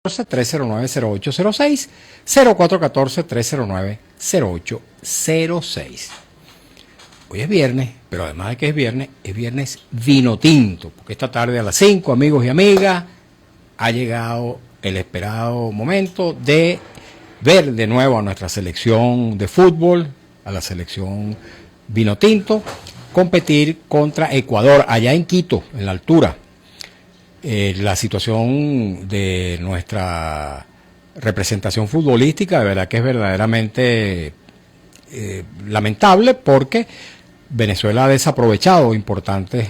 309-0806, 0414-309-0806. Hoy es viernes, pero además de que es viernes vino tinto, porque esta tarde a las 5, amigos y amigas, ha llegado el esperado momento de ver de nuevo a nuestra selección de fútbol, a la selección vino tinto, competir contra Ecuador, allá en Quito, en la altura. La situación de nuestra representación futbolística, de verdad que es verdaderamente lamentable, porque Venezuela ha desaprovechado importantes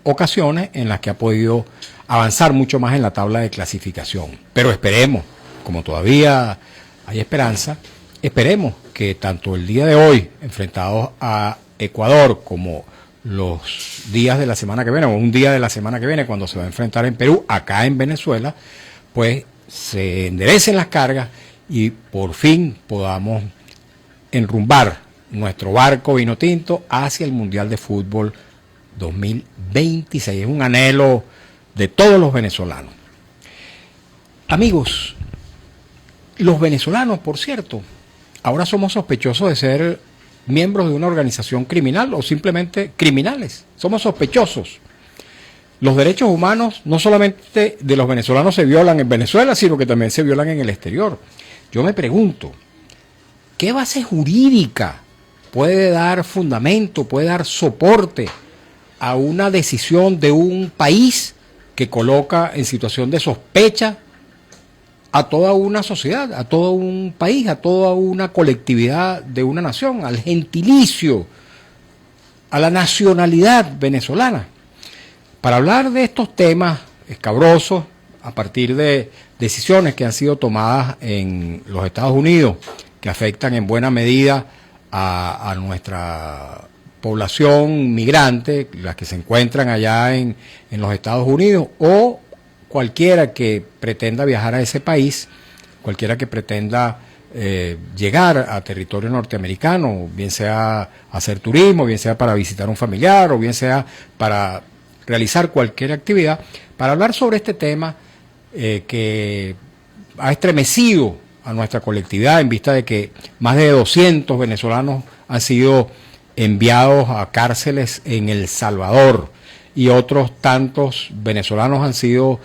ocasiones en las que ha podido avanzar mucho más en la tabla de clasificación. Pero esperemos, como todavía hay esperanza, esperemos que tanto el día de hoy, enfrentados a Ecuador, como los días de la semana que viene, o un día de la semana que viene, cuando se va a enfrentar en Perú, acá en Venezuela, pues se enderecen las cargas y por fin podamos enrumbar nuestro barco vino tinto hacia el Mundial de Fútbol 2026. Es un anhelo de todos los venezolanos. Amigos, los venezolanos, por cierto, ahora somos sospechosos de ser miembros de una organización criminal o simplemente criminales. Somos sospechosos. Los derechos humanos no solamente de los venezolanos se violan en Venezuela, sino que también se violan en el exterior. Yo me pregunto, ¿qué base jurídica puede dar fundamento, puede dar soporte a una decisión de un país que coloca en situación de sospecha a toda una sociedad, a todo un país, a toda una colectividad de una nación, al gentilicio, a la nacionalidad venezolana? Para hablar de estos temas escabrosos, a partir de decisiones que han sido tomadas en los Estados Unidos, que afectan en buena medida a nuestra población migrante, las que se encuentran allá en los Estados Unidos, o cualquiera que pretenda viajar a ese país, cualquiera que pretenda llegar a territorio norteamericano, bien sea hacer turismo, bien sea para visitar a un familiar, o bien sea para realizar cualquier actividad, para hablar sobre este tema que ha estremecido a nuestra colectividad, en vista de que más de 200 venezolanos han sido enviados a cárceles en El Salvador, y otros tantos venezolanos han sido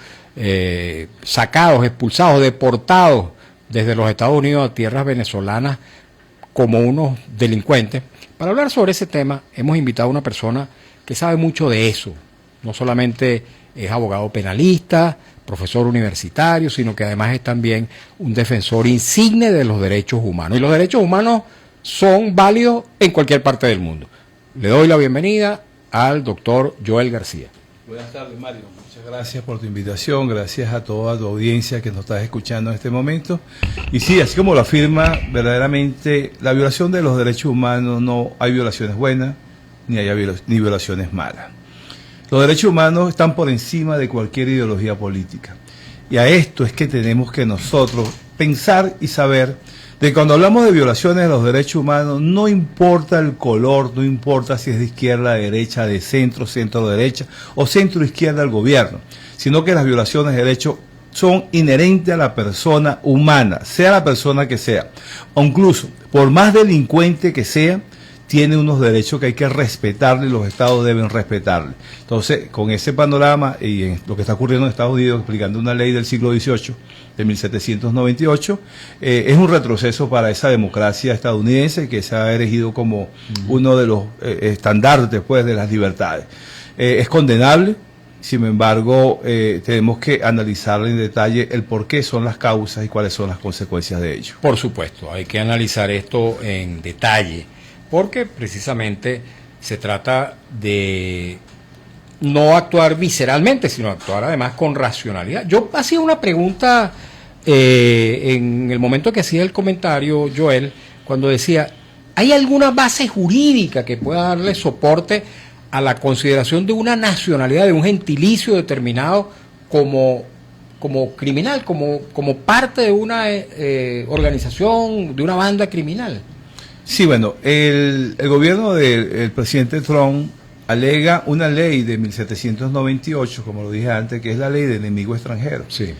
sacados, expulsados, deportados desde los Estados Unidos a tierras venezolanas como unos delincuentes. Para hablar sobre ese tema hemos invitado a una persona que sabe mucho de eso. No solamente es abogado penalista, profesor universitario, sino que además es también un defensor insigne de los derechos humanos. Y los derechos humanos son válidos en cualquier parte del mundo. Le doy la bienvenida al doctor Joel García. Buenas tardes, Mario. Muchas gracias por tu invitación, gracias a toda tu audiencia que nos estás escuchando en este momento. Y sí, así como lo afirma, verdaderamente la violación de los derechos humanos, no hay violaciones buenas ni violaciones malas. Los derechos humanos están por encima de cualquier ideología política. Y a esto es que tenemos que nosotros pensar y saber de que cuando hablamos de violaciones de los derechos humanos, no importa el color, no importa si es de izquierda, derecha, de centro, centro-derecha o centro-izquierda al gobierno, sino que las violaciones de derechos son inherentes a la persona humana, sea la persona que sea, o incluso por más delincuente que sea, tiene unos derechos que hay que respetarle y los estados deben respetarle. Entonces, con ese panorama y en lo que está ocurriendo en Estados Unidos, explicando una ley del siglo XVIII, de 1798, es un retroceso para esa democracia estadounidense que se ha erigido como uno de los estandartes, pues, de las libertades. Es condenable. Sin embargo, tenemos que analizar en detalle el por qué son las causas y cuáles son las consecuencias de ello. Por supuesto, hay que analizar esto en detalle, porque precisamente se trata de no actuar visceralmente, sino actuar además con racionalidad. Yo hacía una pregunta en el momento que hacía el comentario, Joel, cuando decía, ¿hay alguna base jurídica que pueda darle soporte a la consideración de una nacionalidad, de un gentilicio determinado como criminal, como parte de una organización, de una banda criminal? Sí, bueno, el gobierno del presidente Trump alega una ley de 1798, como lo dije antes, que es la ley de enemigo extranjero. Sí.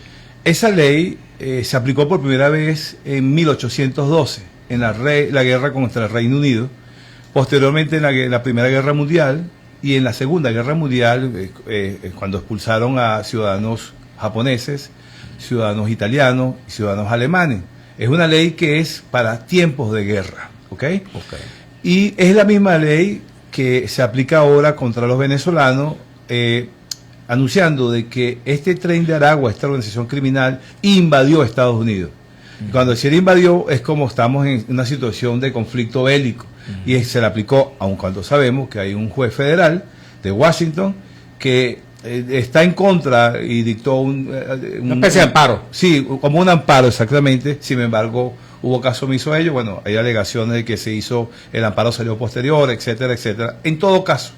esa ley se aplicó por primera vez en 1812, en la guerra contra el Reino Unido, posteriormente en la Primera Guerra Mundial y en la Segunda Guerra Mundial, cuando expulsaron a ciudadanos japoneses, ciudadanos italianos y ciudadanos alemanes. Es una ley que es para tiempos de guerra, ¿ok? Y es la misma ley que se aplica ahora contra los venezolanos, anunciando de que este Tren de Aragua, esta organización criminal, invadió Estados Unidos. Cuando decir invadió es como estamos en una situación de conflicto bélico, y se le aplicó, aun cuando sabemos que hay un juez federal de Washington que está en contra y dictó una especie de amparo. Sí, como un amparo exactamente. Sin embargo, hubo caso omiso a ello. Bueno, hay alegaciones de que se hizo, el amparo salió posterior, etcétera, etcétera. En todo caso,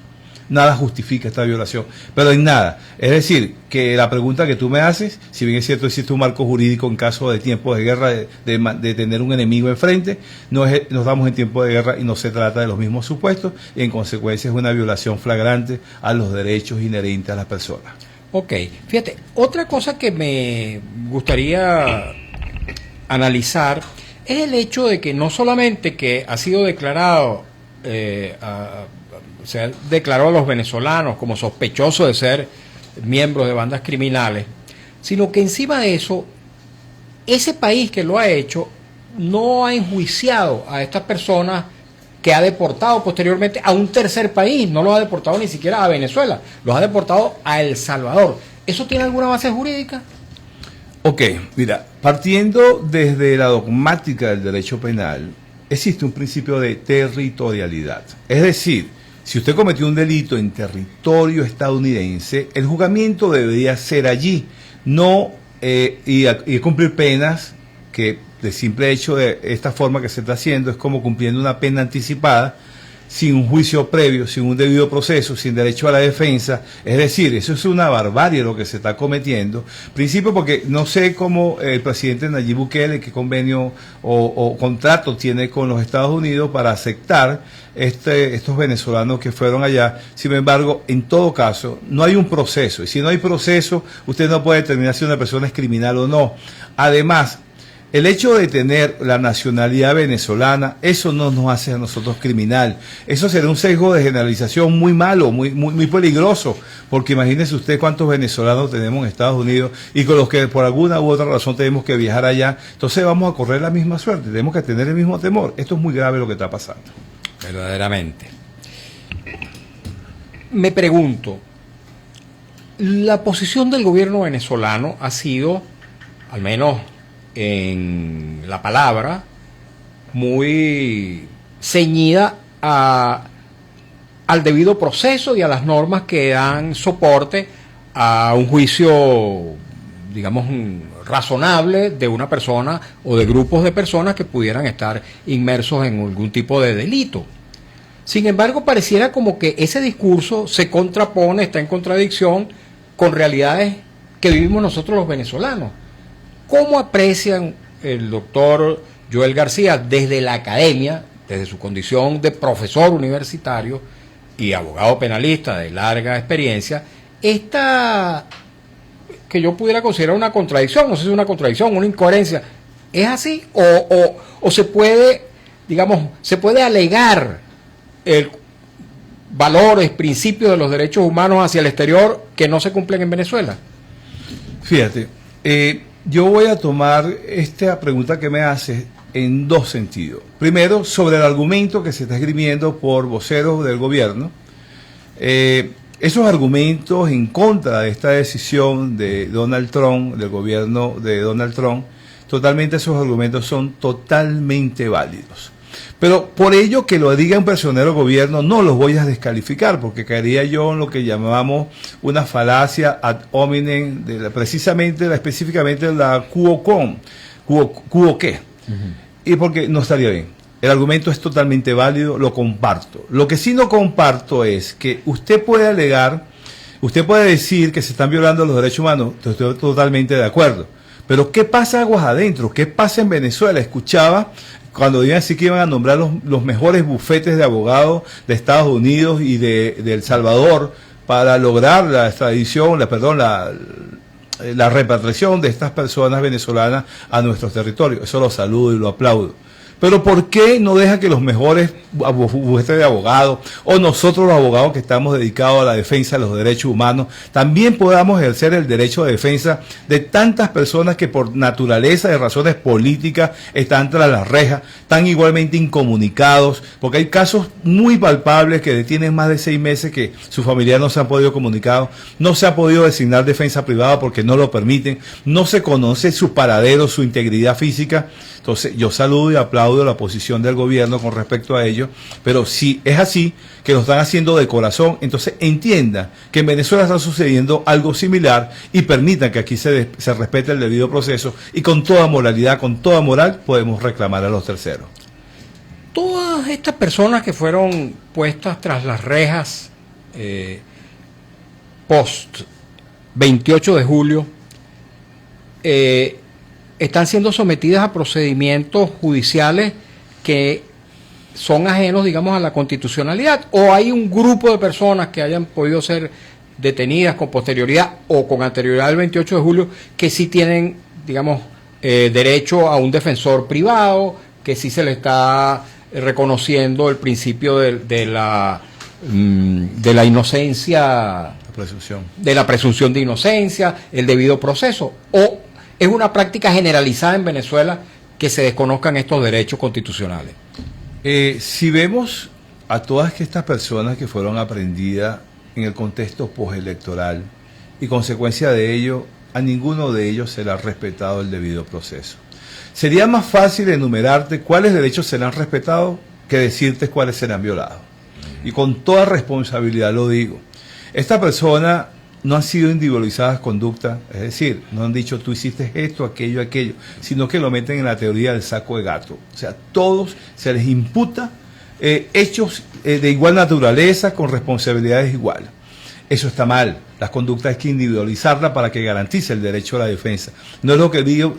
nada justifica esta violación, pero en nada. Es decir, que la pregunta que tú me haces, si bien es cierto existe un marco jurídico en caso de tiempos de guerra, de tener un enemigo enfrente, no estamos en tiempo de guerra y no se trata de los mismos supuestos, y en consecuencia es una violación flagrante a los derechos inherentes a las personas. Ok, fíjate, otra cosa que me gustaría analizar es el hecho de que no solamente que ha sido declarado se declaró a los venezolanos como sospechosos de ser miembros de bandas criminales, sino que encima de eso, ese país que lo ha hecho no ha enjuiciado a estas personas que ha deportado posteriormente a un tercer país, no los ha deportado ni siquiera a Venezuela, los ha deportado a El Salvador. ¿Eso tiene alguna base jurídica? Ok, mira, partiendo desde la dogmática del derecho penal, existe un principio de territorialidad. Es decir, si usted cometió un delito en territorio estadounidense, el juzgamiento debería ser allí, no y cumplir penas que, de simple hecho de esta forma que se está haciendo, es como cumpliendo una pena anticipada, sin un juicio previo, sin un debido proceso, sin derecho a la defensa. Es decir, eso es una barbarie lo que se está cometiendo. Principio porque no sé cómo el presidente Nayib Bukele, qué convenio o contrato tiene con los Estados Unidos para aceptar estos venezolanos que fueron allá. Sin embargo, en todo caso, no hay un proceso. Y si no hay proceso, usted no puede determinar si una persona es criminal o no. Además, el hecho de tener la nacionalidad venezolana, eso no nos hace a nosotros criminal. Eso sería un sesgo de generalización muy malo, muy peligroso, porque imagínese usted cuántos venezolanos tenemos en Estados Unidos y con los que por alguna u otra razón tenemos que viajar allá. Entonces vamos a correr la misma suerte, tenemos que tener el mismo temor. Esto es muy grave lo que está pasando. Verdaderamente. Me pregunto, la posición del gobierno venezolano ha sido, al menos en la palabra, muy ceñida al debido proceso y a las normas que dan soporte a un juicio, digamos, razonable de una persona o de grupos de personas que pudieran estar inmersos en algún tipo de delito. Sin embargo, pareciera como que ese discurso se contrapone, está en contradicción con realidades que vivimos nosotros los venezolanos. ¿Cómo aprecian el doctor Joel García desde la academia, desde su condición de profesor universitario y abogado penalista de larga experiencia, esta que yo pudiera considerar una contradicción? No sé si es una contradicción, una incoherencia. ¿Es así? ¿O se puede, digamos, se puede alegar valores, principios de los derechos humanos hacia el exterior que no se cumplen en Venezuela? Fíjate, yo voy a tomar esta pregunta que me haces en dos sentidos. Primero, sobre el argumento que se está esgrimiendo por voceros del gobierno. Esos argumentos en contra de esta decisión de Donald Trump, del gobierno de Donald Trump, totalmente esos argumentos son totalmente válidos. Pero por ello que lo diga un personero del gobierno, no los voy a descalificar, porque caería yo en lo que llamamos una falacia ad hominem, específicamente la quo qué. Y porque no estaría bien. El argumento es totalmente válido, lo comparto. Lo que sí no comparto es que usted puede alegar, usted puede decir que se están violando los derechos humanos, estoy totalmente de acuerdo. Pero ¿qué pasa aguas adentro? ¿Qué pasa en Venezuela? Escuchaba cuando iban a decir que iban a nombrar los mejores bufetes de abogados de Estados Unidos y de El Salvador para lograr la extradición, la la repatriación de estas personas venezolanas a nuestros territorios. Eso lo saludo y lo aplaudo. Pero ¿por qué no dejan que los mejores bufetes de abogados o nosotros los abogados que estamos dedicados a la defensa de los derechos humanos también podamos ejercer el derecho de defensa de tantas personas que por naturaleza de razones políticas están tras las rejas, están igualmente incomunicados? Porque hay casos muy palpables que tienen más de 6 meses que sus familiares no se han podido comunicar, no se ha podido designar defensa privada porque no lo permiten, no se conoce su paradero, su integridad física. Entonces yo saludo y aplaudo la posición del gobierno con respecto a ello, pero si es así, que lo están haciendo de corazón, entonces entiendan que en Venezuela está sucediendo algo similar y permitan que aquí se respete el debido proceso y con toda moralidad, con toda moral, podemos reclamar a los terceros. Todas estas personas que fueron puestas tras las rejas post 28 de julio, están siendo sometidas a procedimientos judiciales que son ajenos, digamos, a la constitucionalidad, o hay un grupo de personas que hayan podido ser detenidas con posterioridad o con anterioridad al 28 de julio que sí tienen, digamos, derecho a un defensor privado, que sí se le está reconociendo el principio de la inocencia, de la presunción de inocencia, el debido proceso, o es una práctica generalizada en Venezuela que se desconozcan estos derechos constitucionales? Si vemos a todas estas personas que fueron aprehendidas en el contexto postelectoral y consecuencia de ello, a ninguno de ellos se le ha respetado el debido proceso. Sería más fácil enumerarte cuáles derechos se le han respetado que decirte cuáles serán violados. Y con toda responsabilidad lo digo. Esta persona no han sido individualizadas conductas, es decir, no han dicho tú hiciste esto, aquello, sino que lo meten en la teoría del saco de gato. O sea, todos se les imputa hechos de igual naturaleza con responsabilidades iguales. Eso está mal. Las conductas hay que individualizarlas para que garantice el derecho a la defensa. No es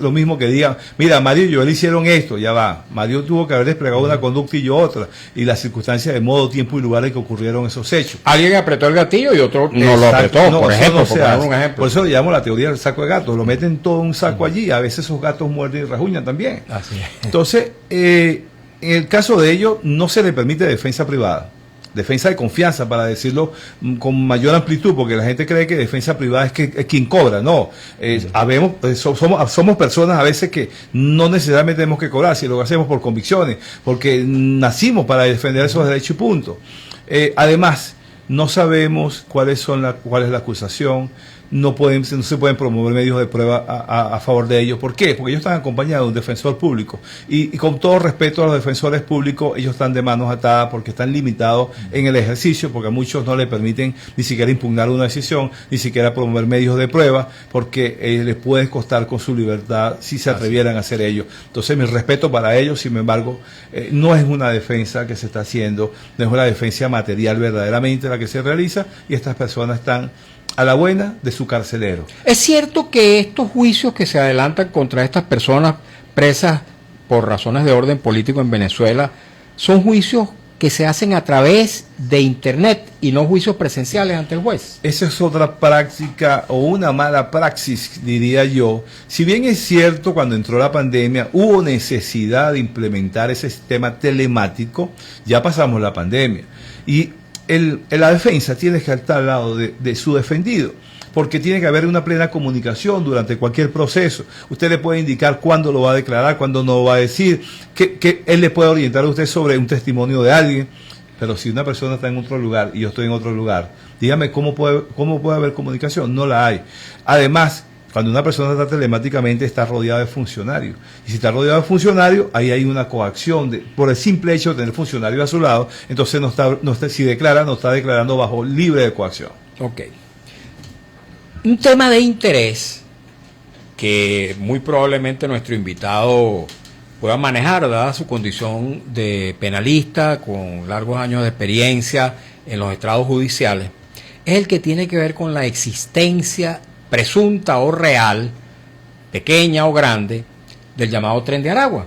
lo mismo que digan, mira, Mario y Joel hicieron esto, ya va. Mario tuvo que haber desplegado una conducta y yo otra. Y las circunstancias de modo, tiempo y lugar en que ocurrieron esos hechos. Alguien apretó el gatillo y otro no lo apretó, por ejemplo, por poner un ejemplo. Por eso le llamo la teoría del saco de gatos. Lo meten todo en un saco allí. A veces esos gatos muerden y rajuñan también. Así es. Entonces, en el caso de ellos, no se le permite defensa privada. Defensa de confianza, para decirlo con mayor amplitud, porque la gente cree que defensa privada es quien cobra. No, somos personas a veces que no necesariamente tenemos que cobrar, si lo hacemos por convicciones, porque nacimos para defender esos derechos y punto. Además, no sabemos cuál es la acusación. No se pueden promover medios de prueba a favor de ellos. ¿Por qué? Porque ellos están acompañados de un defensor público. Y con todo respeto a los defensores públicos, ellos están de manos atadas porque están limitados en el ejercicio, porque a muchos no les permiten ni siquiera impugnar una decisión, ni siquiera promover medios de prueba, porque les puede costar con su libertad si se atrevieran a hacer ello. Entonces, mi respeto para ellos, sin embargo, no es una defensa que se está haciendo, no es una defensa material verdaderamente la que se realiza, y estas personas están a la buena de su carcelero. Es cierto que estos juicios que se adelantan contra estas personas presas por razones de orden político en Venezuela son juicios que se hacen a través de internet y no juicios presenciales ante el juez. Esa es otra práctica o una mala praxis, diría yo. Si bien es cierto, cuando entró la pandemia hubo necesidad de implementar ese sistema telemático, ya pasamos la pandemia. Y la defensa tiene que estar al lado de su defendido, porque tiene que haber una plena comunicación durante cualquier proceso. Usted le puede indicar cuándo lo va a declarar, cuándo no lo va a decir, que él le puede orientar a usted sobre un testimonio de alguien. Pero si una persona está en otro lugar y yo estoy en otro lugar, dígame cómo puede haber comunicación. No la hay. Además, cuando una persona está telemáticamente, está rodeada de funcionarios. Y si está rodeado de funcionarios, ahí hay una coacción por el simple hecho de tener funcionarios a su lado. Entonces, si declara, no está declarando bajo libre de coacción. Ok. Un tema de interés que muy probablemente nuestro invitado pueda manejar, dada su condición de penalista con largos años de experiencia en los estrados judiciales, es el que tiene que ver con la existencia presunta o real, pequeña o grande, del llamado Tren de Aragua.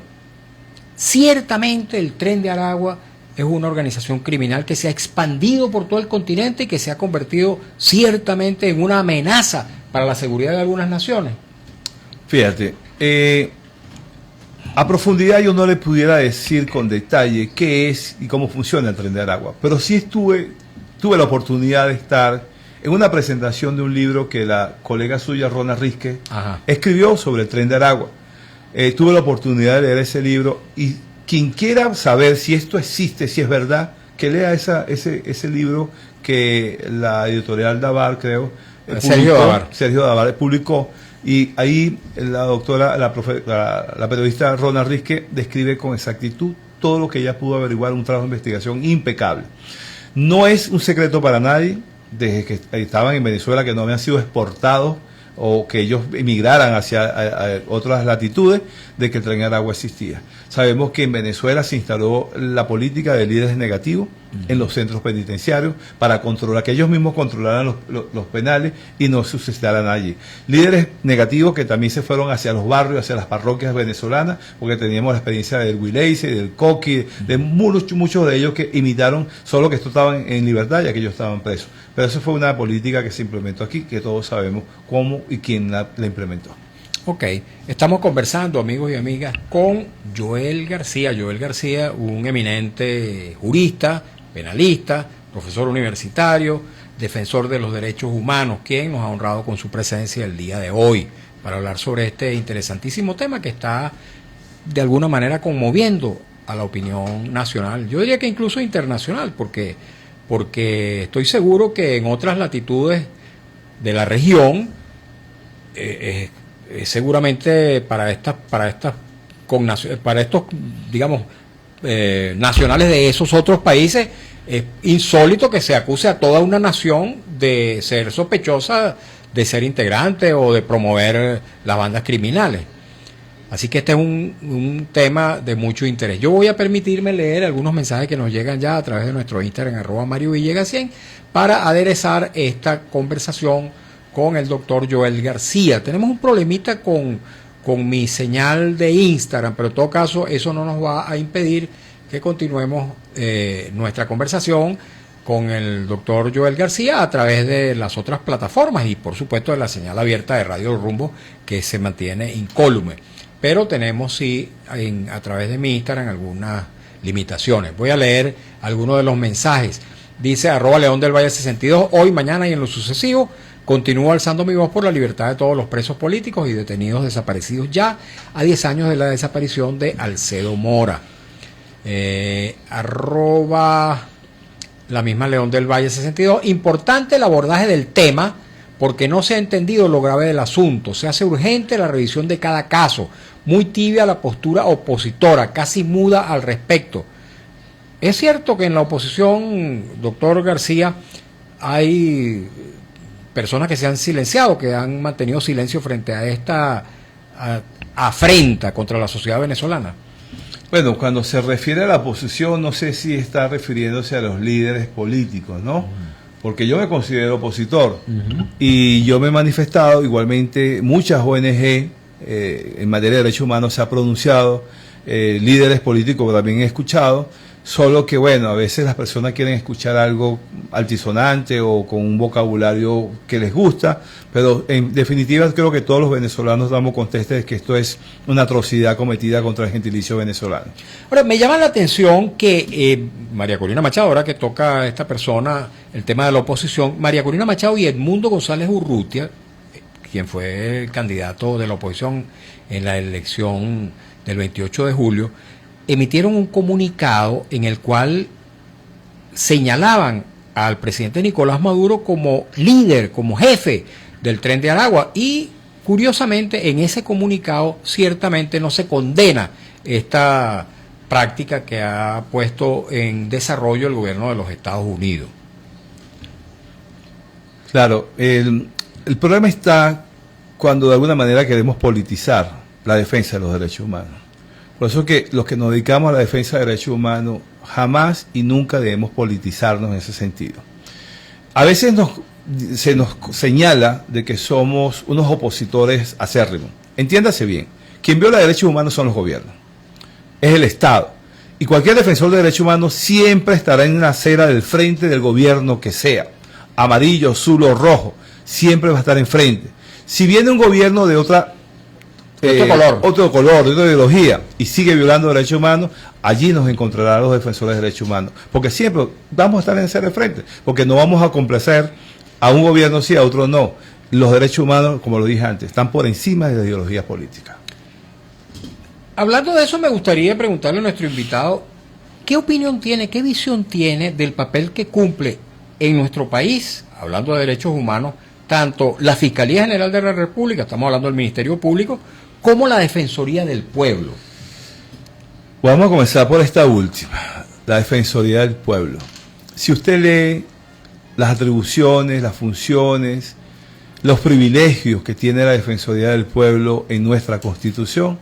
Ciertamente el Tren de Aragua es una organización criminal que se ha expandido por todo el continente y que se ha convertido ciertamente en una amenaza para la seguridad de algunas naciones? Fíjate, a profundidad yo no le pudiera decir con detalle qué es y cómo funciona el Tren de Aragua, pero sí tuve la oportunidad de estar en una presentación de un libro que la colega suya, Rona Risque, escribió sobre el Tren de Aragua. Tuve la oportunidad de leer ese libro y quien quiera saber si esto existe, si es verdad, que lea ese libro que la editorial Davar, creo, Sergio Davar publicó. Y ahí la periodista Rona Risque describe con exactitud todo lo que ella pudo averiguar, un trabajo de investigación impecable. No es un secreto para nadie, desde que estaban en Venezuela, que no habían sido exportados o que ellos emigraran hacia a otras latitudes, de que el Tren de Aragua existía. Sabemos que en Venezuela se instaló la política de líderes negativos en los centros penitenciarios para controlar, que ellos mismos controlaran los penales y no suscitaran allí. Líderes negativos que también se fueron hacia los barrios, hacia las parroquias venezolanas, porque teníamos la experiencia del Huileice, del Coqui, de muchos de ellos que imitaron, solo que estos estaban en libertad y aquellos estaban presos. Pero eso fue una política que se implementó aquí, que todos sabemos cómo y quién la implementó. Ok, estamos conversando, amigos y amigas, con Joel García. Joel García, un eminente jurista, penalista, profesor universitario, defensor de los derechos humanos, quien nos ha honrado con su presencia el día de hoy para hablar sobre este interesantísimo tema que está de alguna manera conmoviendo a la opinión nacional. Yo diría que incluso internacional, porque estoy seguro que en otras latitudes de la región seguramente para estos, digamos, nacionales de esos otros países, es insólito que se acuse a toda una nación de ser sospechosa de ser integrante o de promover las bandas criminales. Así que este es un tema de mucho interés. Yo voy a permitirme leer algunos mensajes que nos llegan ya a través de nuestro Instagram, @MarioVillegas100, para aderezar esta conversación con el doctor Joel García. Tenemos un problemita con mi señal de Instagram, pero en todo caso eso no nos va a impedir que continuemos nuestra conversación con el doctor Joel García a través de las otras plataformas y por supuesto de la señal abierta de Radio Rumbo, que se mantiene incólume. Pero tenemos sí a través de mi Instagram algunas limitaciones. Voy a leer algunos de los mensajes. Dice @León del Valle 62, hoy, mañana y en lo sucesivo continúo alzando mi voz por la libertad de todos los presos políticos y detenidos desaparecidos ya a 10 años de la desaparición de Alcedo Mora. La misma León del Valle 62, importante el abordaje del tema porque no se ha entendido lo grave del asunto, se hace urgente la revisión de cada caso, muy tibia la postura opositora, casi muda al respecto. Es cierto que en la oposición, doctor García, hay personas que se han silenciado, que han mantenido silencio frente a esta afrenta contra la sociedad venezolana. Bueno, cuando se refiere a la oposición, no sé si está refiriéndose a los líderes políticos, ¿no? Porque yo me considero opositor y yo me he manifestado, igualmente muchas ONG en materia de derechos humanos se ha pronunciado, líderes políticos también he escuchado, solo que bueno, a veces las personas quieren escuchar algo altisonante o con un vocabulario que les gusta, pero en definitiva creo que todos los venezolanos damos contesta de que esto es una atrocidad cometida contra el gentilicio venezolano. Ahora, me llama la atención que María Corina Machado, ahora que toca esta persona el tema de la oposición, María Corina Machado y Edmundo González Urrutia, quien fue el candidato de la oposición en la elección del 28 de julio, emitieron un comunicado en el cual señalaban al presidente Nicolás Maduro como líder, como jefe del Tren de Aragua y curiosamente en ese comunicado ciertamente no se condena esta práctica que ha puesto en desarrollo el gobierno de los Estados Unidos. Claro, el problema está cuando de alguna manera queremos politizar la defensa de los derechos humanos. Por eso que los que nos dedicamos a la defensa de derechos humanos jamás y nunca debemos politizarnos en ese sentido. A veces se nos señala de que somos unos opositores acérrimos. Entiéndase bien, quien viola derechos humanos son los gobiernos, es el Estado. Y cualquier defensor de derechos humanos siempre estará en la acera del frente del gobierno que sea, amarillo, azul o rojo, siempre va a estar enfrente. Si viene un gobierno de otro color, de otra ideología, y sigue violando derechos humanos, allí nos encontrarán los defensores de derechos humanos. Porque siempre vamos a estar en el acera del frente, porque no vamos a complacer a un gobierno sí, a otro no. Los derechos humanos, como lo dije antes, están por encima de las ideologías políticas. Hablando de eso, me gustaría preguntarle a nuestro invitado, ¿qué opinión tiene, qué visión tiene del papel que cumple en nuestro país, hablando de derechos humanos, tanto la Fiscalía General de la República, estamos hablando del Ministerio Público, como la Defensoría del Pueblo? Vamos a comenzar por esta última, la Defensoría del Pueblo. Si usted lee las atribuciones, las funciones, los privilegios que tiene la Defensoría del Pueblo en nuestra Constitución,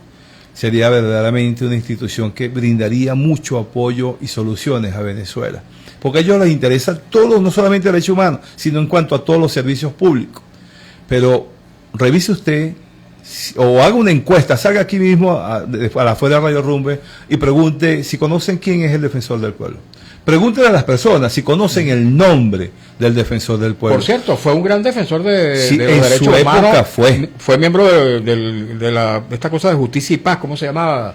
sería verdaderamente una institución que brindaría mucho apoyo y soluciones a Venezuela. Porque a ellos les interesa todo, no solamente el derecho humano, sino en cuanto a todos los servicios públicos. Pero revise usted, o haga una encuesta, salga aquí mismo a la fuera de Radio Rumbe y pregunte si conocen quién es el defensor del pueblo. Pregúntenle a las personas si conocen el nombre del defensor del pueblo. Por cierto, fue un gran defensor de los en derechos su época humanos. fue Miembro de esta cosa de justicia y paz, ¿cómo se llamaba?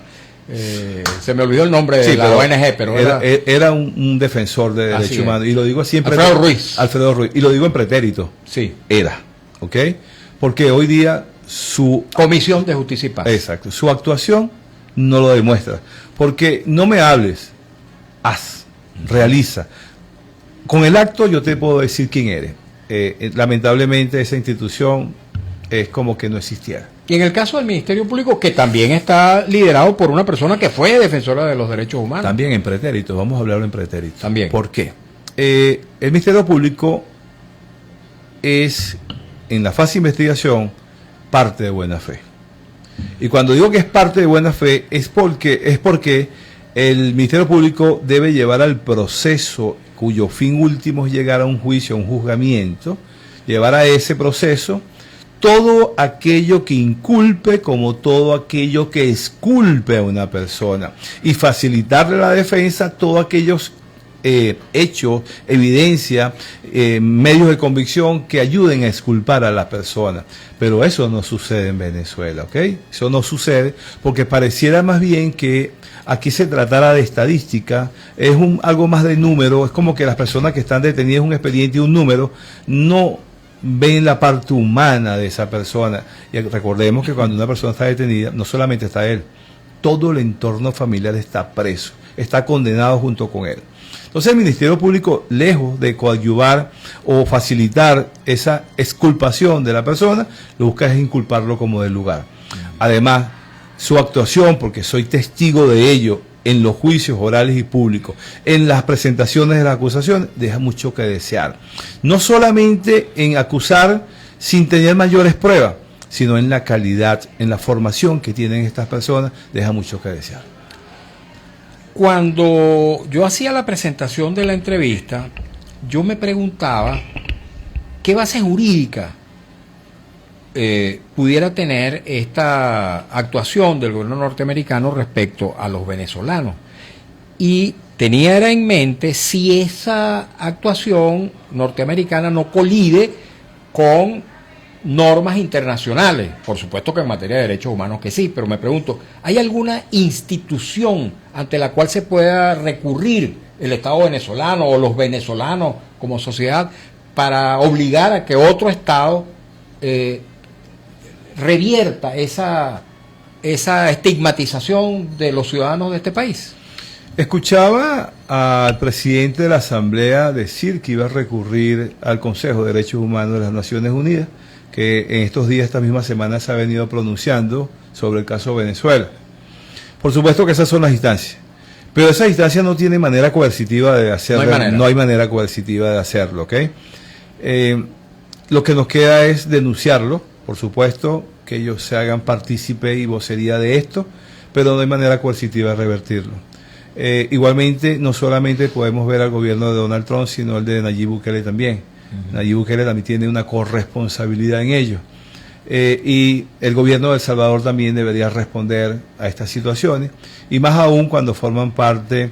Se me olvidó el nombre de la ONG, pero era un defensor de derechos humanos. Y lo digo siempre. Alfredo Ruiz. Y lo digo en pretérito. Sí. Era. ¿Ok? Porque hoy día su Comisión de Justicia y Paz. Exacto. Su actuación no lo demuestra. Porque no me hables, haz, realiza. Con el acto yo te puedo decir quién eres. Lamentablemente esa institución es como que no existiera. Y en el caso del Ministerio Público, que también está liderado por una persona que fue defensora de los derechos humanos. También en pretérito, vamos a hablarlo en pretérito. También. ¿Por qué? El Ministerio Público es, en la fase de investigación, parte de buena fe. Y cuando digo que es parte de buena fe, es porque el Ministerio Público debe llevar al proceso cuyo fin último es llegar a un juicio, a un juzgamiento, llevar a ese proceso todo aquello que inculpe como todo aquello que exculpe a una persona y facilitarle a la defensa todos aquellos hechos, evidencia, medios de convicción que ayuden a exculpar a la persona. Pero eso no sucede en Venezuela, ¿ok? Eso no sucede porque pareciera más bien que aquí se tratara de estadística, es algo más de número, es como que las personas que están detenidas en un expediente y un número, no ven la parte humana de esa persona. Y recordemos que cuando una persona está detenida, no solamente está él, todo el entorno familiar está preso, está condenado junto con él. Entonces el Ministerio Público, lejos de coadyuvar o facilitar esa exculpación de la persona, lo busca es inculparlo como del lugar. Además, su actuación, porque soy testigo de ello, en los juicios orales y públicos, en las presentaciones de las acusaciones, deja mucho que desear. No solamente en acusar sin tener mayores pruebas, sino en la calidad, en la formación que tienen estas personas, deja mucho que desear. Cuando yo hacía la presentación de la entrevista, yo me preguntaba qué base jurídica pudiera tener esta actuación del gobierno norteamericano respecto a los venezolanos. Y tenía en mente si esa actuación norteamericana no colide con normas internacionales. Por supuesto que en materia de derechos humanos que sí, pero me pregunto, ¿hay alguna institución ante la cual se pueda recurrir el Estado venezolano o los venezolanos como sociedad para obligar a que otro Estado revierta esa estigmatización de los ciudadanos de este país? Escuchaba al presidente de la Asamblea decir que iba a recurrir al Consejo de Derechos Humanos de las Naciones Unidas, que en estos días, esta misma semana, se ha venido pronunciando sobre el caso de Venezuela. Por supuesto que esas son las instancias, pero esa instancia no tiene manera coercitiva de hacerlo. No hay manera coercitiva de hacerlo, ¿ok? Lo que nos queda es denunciarlo, por supuesto, que ellos se hagan partícipe y vocería de esto, pero no hay manera coercitiva de revertirlo. Igualmente, no solamente podemos ver al gobierno de Donald Trump, sino el de Nayib Bukele también. Nayib Bukele también tiene una corresponsabilidad en ello. Y el gobierno de El Salvador también debería responder a estas situaciones, y más aún cuando forman parte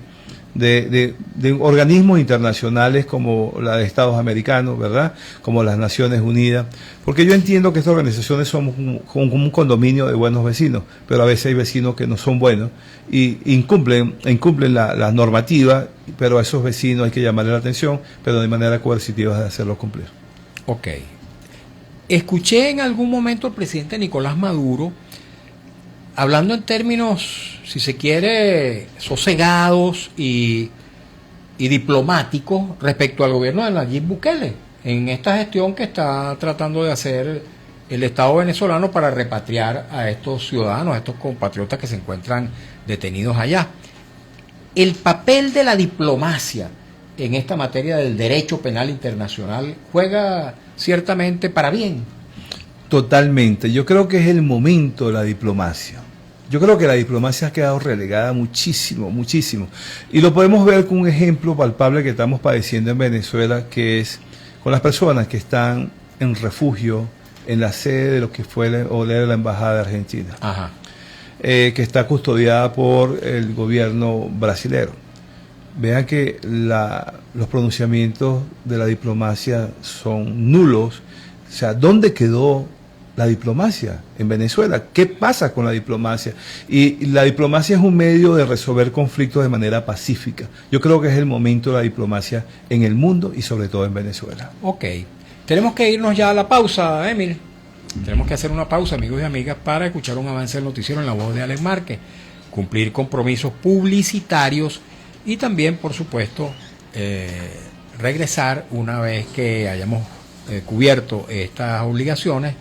de organismos internacionales como la de Estados Americanos, ¿verdad? Como las Naciones Unidas, porque yo entiendo que estas organizaciones son como un condominio de buenos vecinos, pero a veces hay vecinos que no son buenos y incumplen la normativa, pero a esos vecinos hay que llamarle la atención, pero de manera coercitiva de hacerlo cumplir. Ok. Escuché en algún momento al presidente Nicolás Maduro hablando en términos, si se quiere, sosegados y diplomáticos respecto al gobierno de Nayib Bukele, en esta gestión que está tratando de hacer el Estado venezolano para repatriar a estos ciudadanos, a estos compatriotas que se encuentran detenidos allá. El papel de la diplomacia en esta materia del derecho penal internacional juega ciertamente para bien. Totalmente. Yo creo que es el momento de la diplomacia. Yo creo que la diplomacia ha quedado relegada muchísimo. Y lo podemos ver con un ejemplo palpable que estamos padeciendo en Venezuela, que es con las personas que están en refugio en la sede de lo que fue la Embajada de Argentina. Ajá. Que está custodiada por el gobierno brasilero. Vean que los pronunciamientos de la diplomacia son nulos. O sea, ¿dónde quedó la diplomacia en Venezuela? ¿Qué pasa con la diplomacia? Y la diplomacia es un medio de resolver conflictos de manera pacífica. Yo creo que es el momento de la diplomacia en el mundo y sobre todo en Venezuela. Ok. Tenemos que irnos ya a la pausa, Emil. Tenemos que hacer una pausa, amigos y amigas, para escuchar un avance del noticiero en la voz de Alex Márquez, cumplir compromisos publicitarios y también, por supuesto, regresar una vez que hayamos cubierto estas obligaciones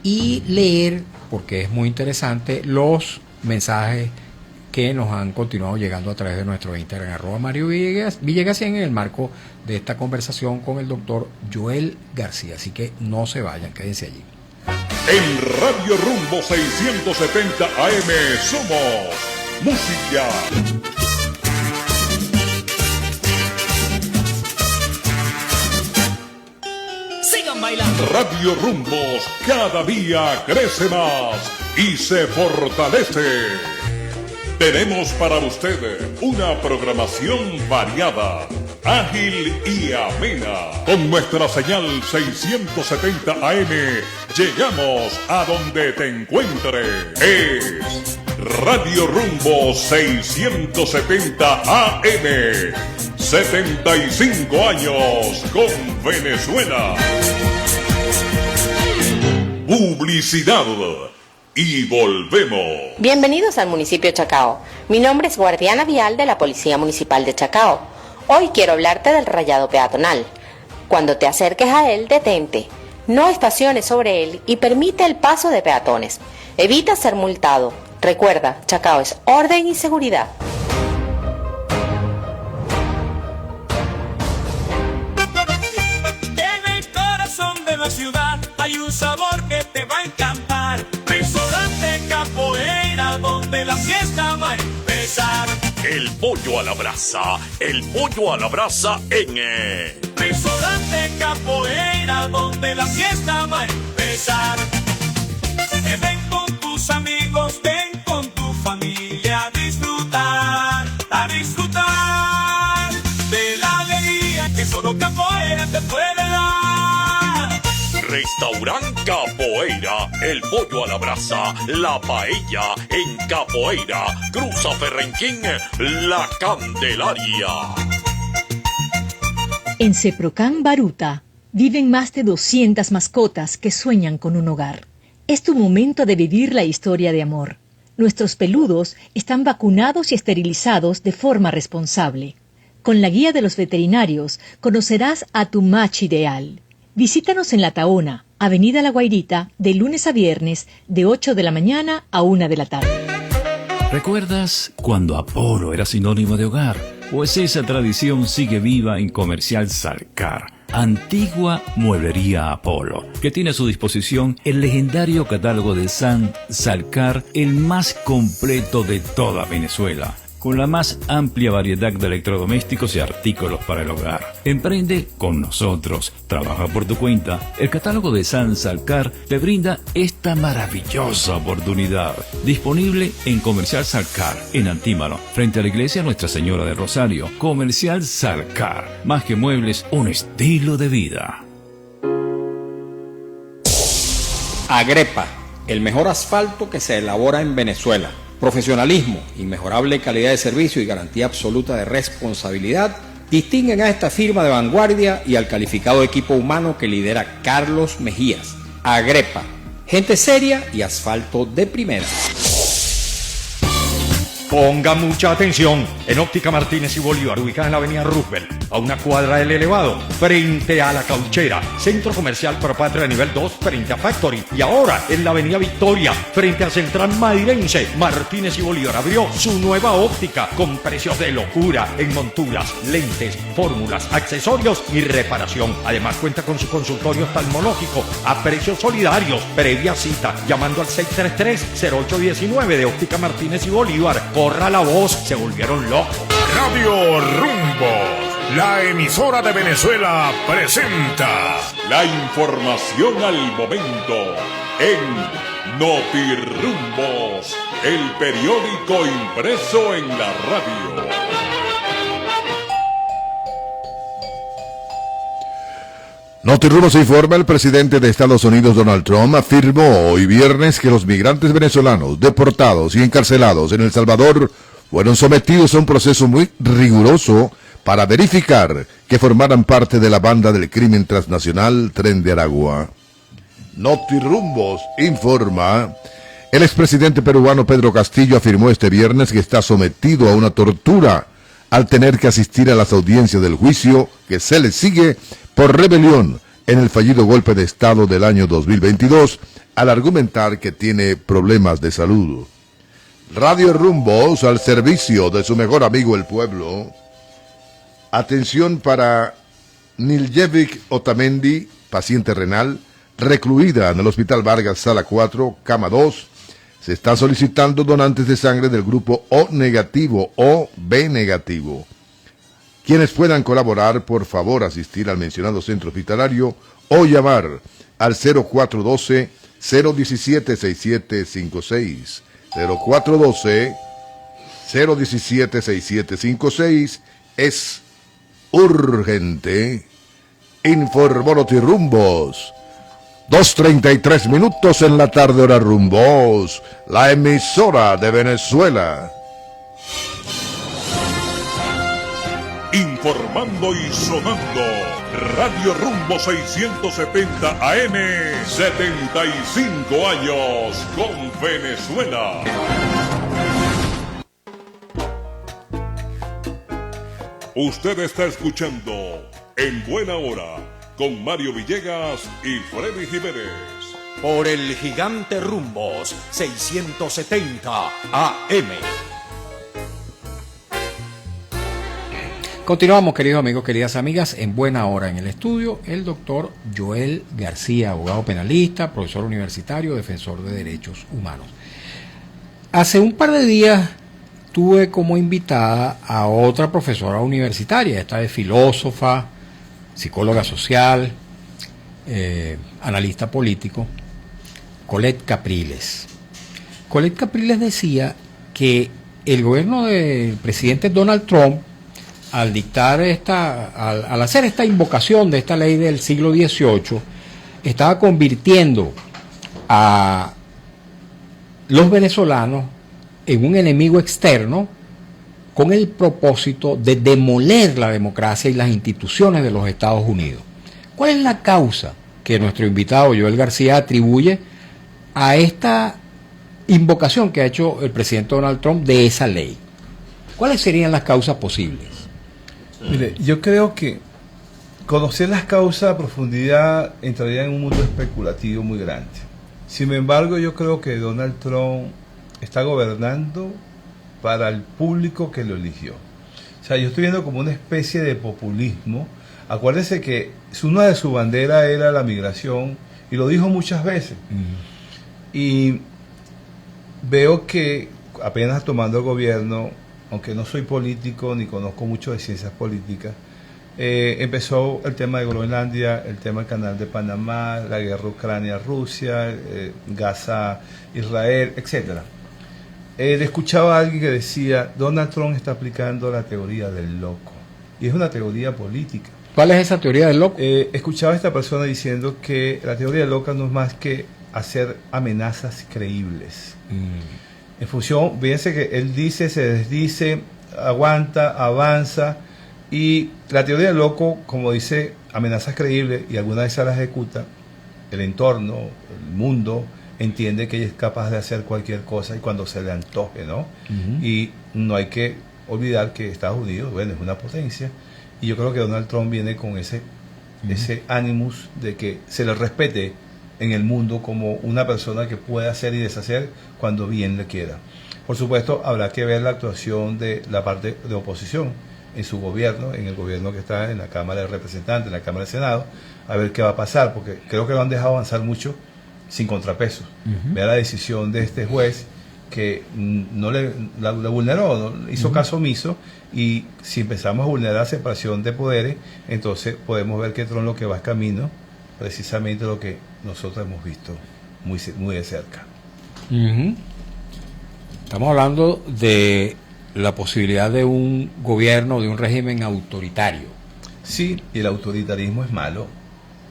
y leer, porque es muy interesante, los mensajes que nos han continuado llegando a través de nuestro Instagram, @Mario Villegas, en el marco de esta conversación con el doctor Joel García. Así que no se vayan, quédense allí. En Radio Rumbo 670 AM somos música. Radio Rumbos cada día crece más y se fortalece. Tenemos para usted una programación variada, ágil y amena. Con nuestra señal 670 AM llegamos a donde te encuentre. Es Radio Rumbo 670 AM. 75 años con Venezuela. Publicidad y volvemos. Bienvenidos al municipio de Chacao. Mi nombre es Guardiana Vial de la Policía Municipal de Chacao. Hoy quiero hablarte del rayado peatonal. Cuando te acerques a él, detente. No estaciones sobre él y permite el paso de peatones. Evita ser multado. Recuerda, Chacao es orden y seguridad. La ciudad hay un sabor que te va a encantar. Restaurante Capoeira, donde la fiesta va a empezar. El pollo a la brasa en Restaurante Capoeira, donde la fiesta va a empezar. Ven con tus amigos, ven con tu familia a disfrutar de la alegría que solo Capoeira te puede dar. Restaurant Capoeira, el pollo a la brasa, la paella en Capoeira, Cruza Ferrenquín, La Candelaria. En Ceprocan Baruta viven más de 200 mascotas que sueñan con un hogar. Es tu momento de vivir la historia de amor. Nuestros peludos están vacunados y esterilizados de forma responsable. Con la guía de los veterinarios conocerás a tu match ideal. Visítanos en La Tahona, Avenida La Guairita, de lunes a viernes, de 8 de la mañana a 1 de la tarde. ¿Recuerdas cuando Apolo era sinónimo de hogar? Pues esa tradición sigue viva en Comercial Salcar, antigua mueblería Apolo, que tiene a su disposición el legendario catálogo de San Salcar, el más completo de toda Venezuela, con la más amplia variedad de electrodomésticos y artículos para el hogar. Emprende con nosotros, trabaja por tu cuenta. El catálogo de San Salcar te brinda esta maravillosa oportunidad. Disponible en Comercial Salcar, en Antímano, frente a la iglesia Nuestra Señora de Rosario. Comercial Salcar, más que muebles, un estilo de vida. Agrepa, el mejor asfalto que se elabora en Venezuela. Profesionalismo, inmejorable calidad de servicio y garantía absoluta de responsabilidad distinguen a esta firma de vanguardia y al calificado equipo humano que lidera Carlos Mejías. Agrepa, gente seria y asfalto de primera. Ponga mucha atención. En Óptica Martínez y Bolívar, ubicada en la avenida Roosevelt, a una cuadra del elevado, frente a la Cauchera, centro comercial Propatria nivel 2, frente a Factory. Y ahora en la avenida Victoria, frente a Central Madirense, Martínez y Bolívar abrió su nueva óptica con precios de locura en monturas, lentes, fórmulas, accesorios y reparación. Además cuenta con su consultorio oftalmológico a precios solidarios. Previa cita llamando al 633-0819 de Óptica Martínez y Bolívar. Corra la voz, se volvieron locos. Radio Rumbos, la emisora de Venezuela, presenta La información al momento en Notirumbos, el periódico impreso en la radio. Notirumbos informa: el presidente de Estados Unidos, Donald Trump, afirmó hoy viernes que los migrantes venezolanos deportados y encarcelados en El Salvador fueron sometidos a un proceso muy riguroso para verificar que formaran parte de la banda del crimen transnacional Tren de Aragua. Notirumbos informa: el expresidente peruano Pedro Castillo afirmó este viernes que está sometido a una tortura al tener que asistir a las audiencias del juicio que se le sigue por rebelión en el fallido golpe de Estado del año 2022, al argumentar que tiene problemas de salud. Radio Rumbos, al servicio de su mejor amigo el pueblo. Atención para Niljevic Otamendi, paciente renal, recluida en el Hospital Vargas, Sala 4, Cama 2. Se está solicitando donantes de sangre del grupo O negativo o B negativo. Quienes puedan colaborar, por favor, asistir al mencionado centro hospitalario o llamar al 0412-017-6756. 0412-017-6756 es urgente. Informó Notirumbos. 2:33 minutos en la tarde, hora Rumbos, la emisora de Venezuela. Informando y sonando, Radio Rumbo 670 AM, 75 años con Venezuela. Usted está escuchando En Buena Hora con Mario Villegas y Freddy Jiménez. Por el gigante Rumbos 670 AM. Continuamos, queridos amigos, queridas amigas, en buena hora en el estudio, el doctor Joel García, abogado penalista, profesor universitario, defensor de derechos humanos. Hace un par de días tuve como invitada a otra profesora universitaria, esta es filósofa, psicóloga social, analista político, Colette Capriles. Colette Capriles decía que el gobierno del presidente Donald Trump, al hacer esta invocación de esta ley del siglo XVIII, estaba convirtiendo a los venezolanos en un enemigo externo con el propósito de demoler la democracia y las instituciones de los Estados Unidos. ¿Cuál es la causa que nuestro invitado Joel García atribuye a esta invocación que ha hecho el presidente Donald Trump de esa ley? ¿Cuáles serían las causas posibles? Mire, yo creo que conocer las causas a profundidad entraría en un mundo especulativo muy grande. Sin embargo, yo creo que Donald Trump está gobernando para el público que lo eligió. O sea, yo estoy viendo como una especie de populismo. Acuérdense que una de sus banderas era la migración, y lo dijo muchas veces. Y veo que apenas tomando el gobierno, aunque no soy político ni conozco mucho de ciencias políticas, empezó el tema de Groenlandia, el tema del canal de Panamá, la guerra Ucrania-Rusia, Gaza-Israel, etcétera. Escuchaba a alguien que decía, Donald Trump está aplicando la teoría del loco, y es una teoría política. ¿Cuál es esa teoría del loco? Escuchaba a esta persona diciendo que la teoría del loco no es más que hacer amenazas creíbles. En función, fíjense que él dice, se desdice, aguanta, avanza, y la teoría del loco, como dice, amenazas creíbles, y algunas de esas las ejecuta, el entorno, el mundo, entiende que ella es capaz de hacer cualquier cosa y cuando se le antoje, ¿no? Y no hay que olvidar que Estados Unidos, bueno, es una potencia, y yo creo que Donald Trump viene con ese ánimos de que se le respete en el mundo como una persona que puede hacer y deshacer cuando bien le quiera. Por supuesto, habrá que ver la actuación de la parte de oposición en su gobierno, en el gobierno que está en la Cámara de Representantes, en la Cámara de Senado, a ver qué va a pasar, porque creo que lo han dejado avanzar mucho sin contrapesos. Vea la decisión de este juez que no la vulneró, ¿no? Hizo caso omiso, y si empezamos a vulnerar la separación de poderes, entonces podemos ver que Trump lo que va es camino, precisamente lo que nosotros hemos visto muy de cerca. Estamos hablando de la posibilidad de un gobierno, de un régimen autoritario. Sí, y el autoritarismo es malo.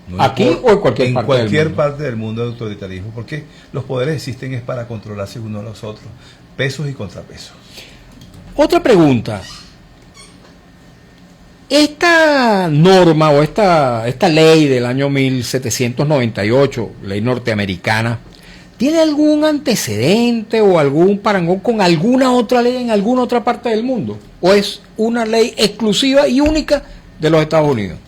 No ¿Aquí o en cualquier parte del mundo? Parte del mundo de autoritarismo, porque los poderes existen es para controlarse unos a los otros, pesos y contrapesos. Otra pregunta. Esta norma o esta ley del año 1798, ley norteamericana, ¿tiene algún antecedente o algún parangón con alguna otra ley en alguna otra parte del mundo? ¿O es una ley exclusiva y única de los Estados Unidos?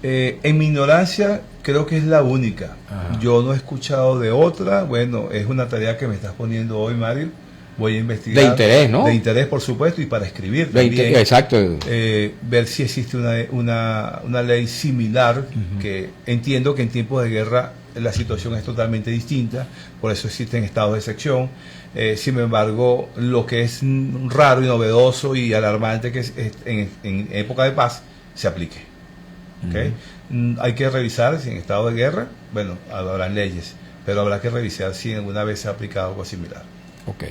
En mi ignorancia, creo que es la única. Yo no he escuchado de otra. Bueno, es una tarea que me estás poniendo hoy, Mario. Voy a investigar. De interés, ¿no? De interés, por supuesto, y para escribir también. Exacto. Ver si existe una ley similar, que entiendo que en tiempos de guerra la situación es totalmente distinta, por eso existen estados de excepción. Sin embargo, lo que es raro y novedoso y alarmante que es en época de paz se aplique. ¿Okay? Hay que revisar si en estado de guerra, bueno, habrán leyes, pero habrá que revisar si alguna vez se ha aplicado algo similar. Ok.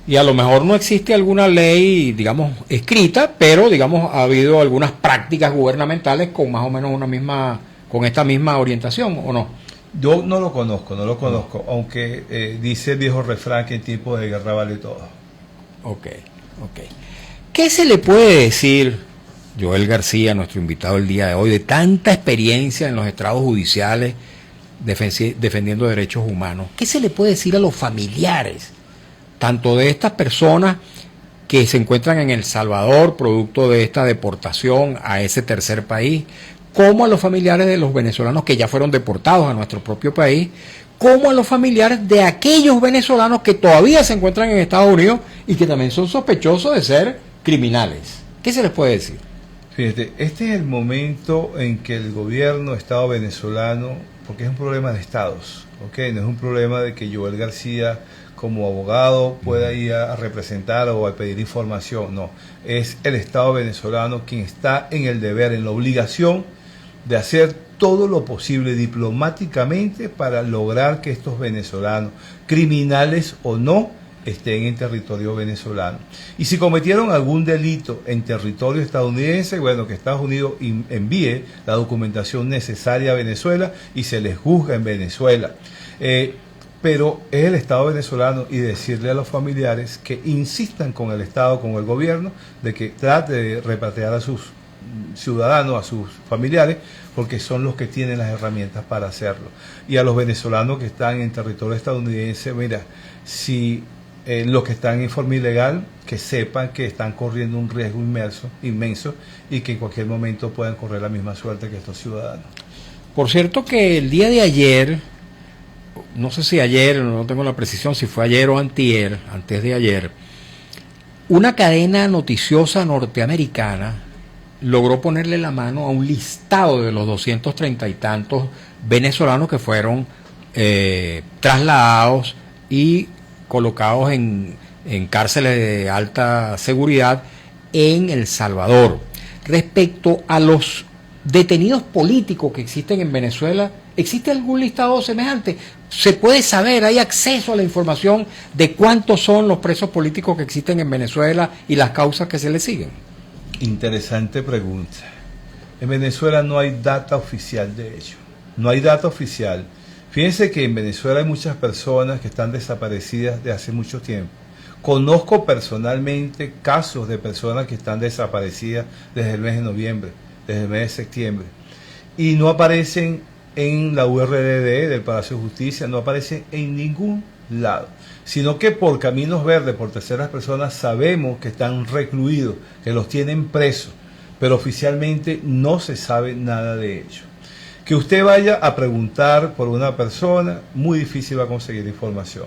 Y a lo mejor no existe alguna ley, digamos, escrita, pero, digamos, ha habido algunas prácticas gubernamentales con más o menos con esta misma orientación, ¿o no? Yo no lo conozco, aunque dice el viejo refrán que en tiempo de guerra vale todo. Ok. ¿Qué se le puede decir, Joel García, nuestro invitado el día de hoy, de tanta experiencia en los estrados judiciales defendiendo derechos humanos? ¿Qué se le puede decir a los familiares, tanto de estas personas que se encuentran en El Salvador, producto de esta deportación a ese tercer país, como a los familiares de los venezolanos que ya fueron deportados a nuestro propio país, como a los familiares de aquellos venezolanos que todavía se encuentran en Estados Unidos y que también son sospechosos de ser criminales? ¿Qué se les puede decir? Fíjate, este es el momento en que el gobierno, Estado venezolano, porque es un problema de estados, ¿okay? No es un problema de que Joel García como abogado pueda ir a representar o a pedir información, no, es el Estado venezolano quien está en el deber, en la obligación de hacer todo lo posible diplomáticamente para lograr que estos venezolanos, criminales o no, estén en territorio venezolano. Y si cometieron algún delito en territorio estadounidense, bueno, que Estados Unidos envíe la documentación necesaria a Venezuela y se les juzga en Venezuela. Pero es el Estado venezolano, y decirle a los familiares que insistan con el Estado, con el gobierno, de que trate de repatriar a sus ciudadanos, a sus familiares, porque son los que tienen las herramientas para hacerlo. Y a los venezolanos que están en territorio estadounidense, mira, si los que están en forma ilegal, que sepan que están corriendo un riesgo inmenso y que en cualquier momento puedan correr la misma suerte que estos ciudadanos. Por cierto que el día de ayer, no sé si ayer, no tengo la precisión si fue ayer o antes de ayer, una cadena noticiosa norteamericana logró ponerle la mano a un listado de los 230 y tantos venezolanos que fueron trasladados y colocados en en cárceles de alta seguridad en El Salvador. Respecto a los detenidos políticos que existen en Venezuela, ¿existe algún listado semejante? ¿Se puede saber, hay acceso a la información de cuántos son los presos políticos que existen en Venezuela y las causas que se les siguen? Interesante pregunta. En Venezuela no hay data oficial de ello. No hay data oficial. Fíjense que en Venezuela hay muchas personas que están desaparecidas de hace mucho tiempo. Conozco personalmente casos de personas que están desaparecidas desde el mes de noviembre, desde el mes de septiembre, y no aparecen en la URLD del Palacio de Justicia, no aparecen en ningún lado, sino que por caminos verdes, por terceras personas, sabemos que están recluidos, que los tienen presos, pero oficialmente no se sabe nada de ello. Que usted vaya a preguntar por una persona, muy difícil va a conseguir información.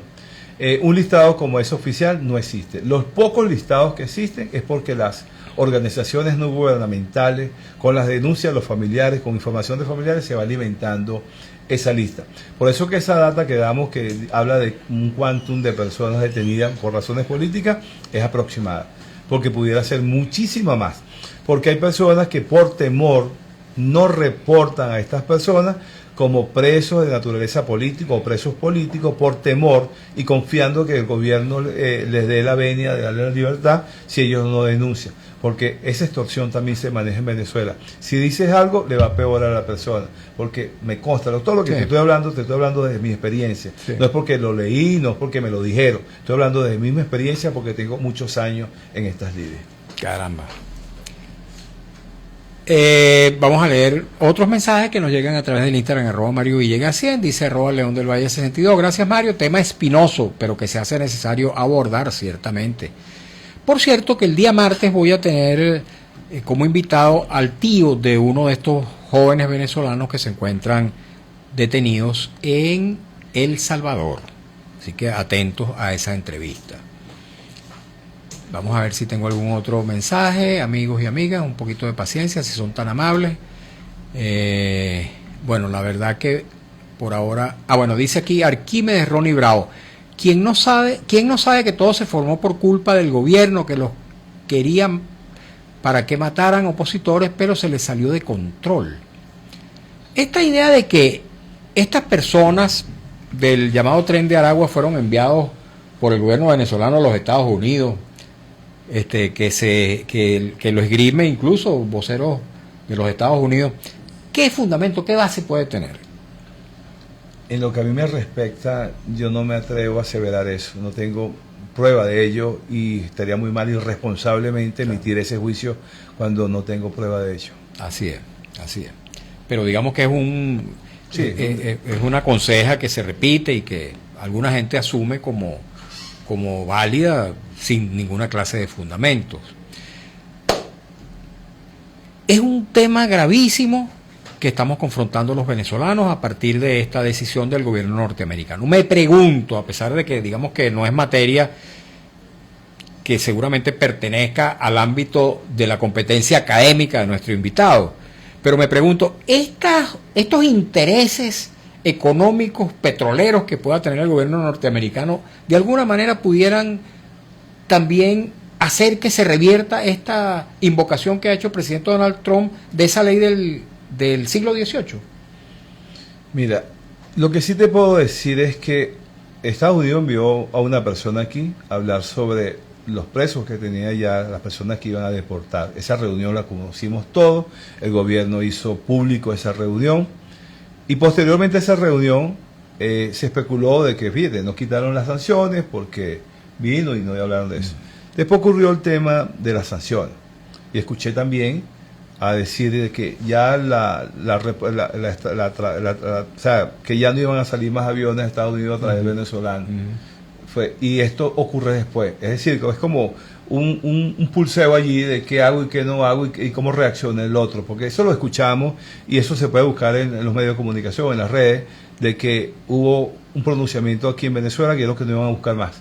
Un listado como ese oficial no existe. Los pocos listados que existen es porque las organizaciones no gubernamentales, con las denuncias de los familiares, con información de familiares, se va alimentando esa lista. Por eso que esa data que damos, que habla de un quantum de personas detenidas por razones políticas, es aproximada, porque pudiera ser muchísima más. Porque hay personas que por temor no reportan a estas personas como presos de naturaleza política o presos políticos por temor y confiando que el gobierno les dé la venia de darle la libertad si ellos no denuncian, porque esa extorsión también se maneja en Venezuela. Si dices algo, le va peor a la persona, porque me consta, todo lo que te estoy hablando desde mi experiencia. No es porque lo leí, no es porque me lo dijeron, estoy hablando desde mi misma experiencia porque tengo muchos años en estas lides. Caramba. Vamos a leer otros mensajes que nos llegan a través del Instagram, @MarioVillegas100, dice @León del Valle 62. Gracias, Mario, tema espinoso, pero que se hace necesario abordar ciertamente. Por cierto, que el día martes voy a tener como invitado al tío de uno de estos jóvenes venezolanos que se encuentran detenidos en El Salvador. Así que atentos a esa entrevista. Vamos a ver si tengo algún otro mensaje, amigos y amigas, un poquito de paciencia, si son tan amables. Bueno, la verdad que por ahora... bueno, dice aquí Arquímedes Ronnie Bravo. ¿Quién no sabe que todo se formó por culpa del gobierno, que los querían para que mataran opositores, pero se les salió de control? Esta idea de que estas personas del llamado Tren de Aragua fueron enviados por el gobierno venezolano a los Estados Unidos, que lo esgrime incluso voceros de los Estados Unidos, ¿qué fundamento, qué base puede tener? En lo que a mí me respecta, yo no me atrevo a aseverar eso, no tengo prueba de ello y estaría muy mal irresponsablemente emitir ese juicio cuando no tengo prueba de ello. Así es. Pero digamos que es una conseja que se repite y que alguna gente asume como válida sin ninguna clase de fundamentos. Es un tema gravísimo que estamos confrontando los venezolanos a partir de esta decisión del gobierno norteamericano. Me pregunto, a pesar de que digamos que no es materia que seguramente pertenezca al ámbito de la competencia académica de nuestro invitado, pero me pregunto, estos intereses económicos petroleros que pueda tener el gobierno norteamericano, de alguna manera pudieran también hacer que se revierta esta invocación que ha hecho el presidente Donald Trump de esa ley del siglo XVIII. Mira, lo que sí te puedo decir es que Estados Unidos envió a una persona aquí a hablar sobre los presos que tenía ya, las personas que iban a deportar. Esa reunión la conocimos todos, el gobierno hizo público esa reunión y posteriormente a esa reunión se especuló de que, fíjate, no quitaron las sanciones porque vino y no hablaron de eso. Después ocurrió el tema de las sanciones y escuché también a decir de que ya o sea, que ya no iban a salir más aviones a Estados Unidos a través de venezolanos. Y esto ocurre después. Es decir, es como un pulseo allí de qué hago y qué no hago y cómo reacciona el otro. Porque eso lo escuchamos y eso se puede buscar en los medios de comunicación, en las redes, de que hubo un pronunciamiento aquí en Venezuela que es lo que no iban a buscar más.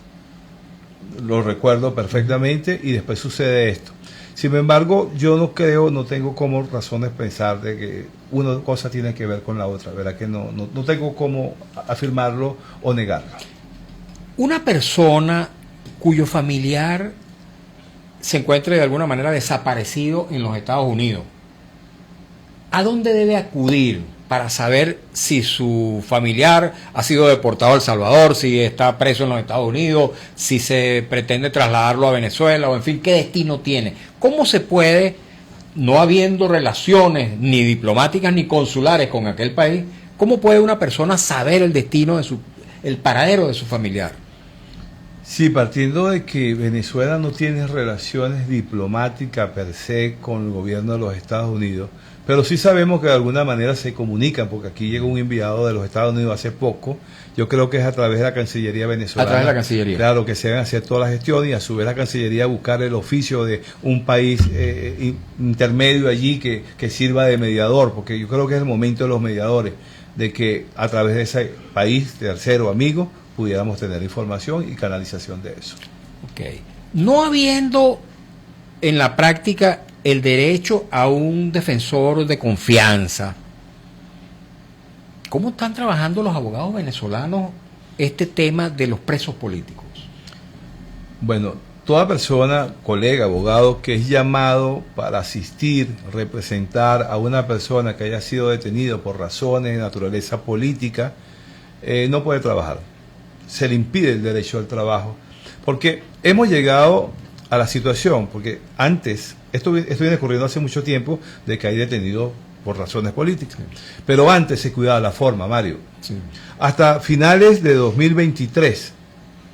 Lo recuerdo perfectamente y después sucede esto. Sin embargo, yo no tengo como razones pensar de que una cosa tiene que ver con la otra, ¿verdad? Que no tengo cómo afirmarlo o negarlo. Una persona cuyo familiar se encuentre de alguna manera desaparecido en los Estados Unidos, ¿a dónde debe acudir para saber si su familiar ha sido deportado a El Salvador, si está preso en los Estados Unidos, si se pretende trasladarlo a Venezuela, o en fin, qué destino tiene? ¿Cómo se puede, no habiendo relaciones ni diplomáticas ni consulares con aquel país, cómo puede una persona saber el destino de el paradero de su familiar? Sí, partiendo de que Venezuela no tiene relaciones diplomáticas per se con el gobierno de los Estados Unidos, pero sí sabemos que de alguna manera se comunican, porque aquí llegó un enviado de los Estados Unidos hace poco, yo creo que es a través de la Cancillería venezolana. A través de la Cancillería. Claro, que se deben hacer todas las gestiones y a su vez la Cancillería buscar el oficio de un país intermedio allí que sirva de mediador, porque yo creo que es el momento de los mediadores, de que a través de ese país tercero amigo pudiéramos tener información y canalización de eso. Okay. No habiendo en la práctica el derecho a un defensor de confianza, ¿cómo están trabajando los abogados venezolanos este tema de los presos políticos? Bueno, toda persona, colega, abogado, que es llamado para asistir, representar a una persona que haya sido detenido por razones de naturaleza política, no puede trabajar. Se le impide el derecho al trabajo, porque hemos llegado a la situación, porque antes, esto viene ocurriendo hace mucho tiempo, de que hay detenidos por razones políticas, pero antes se cuidaba la forma, Mario. Sí. Hasta finales de 2023,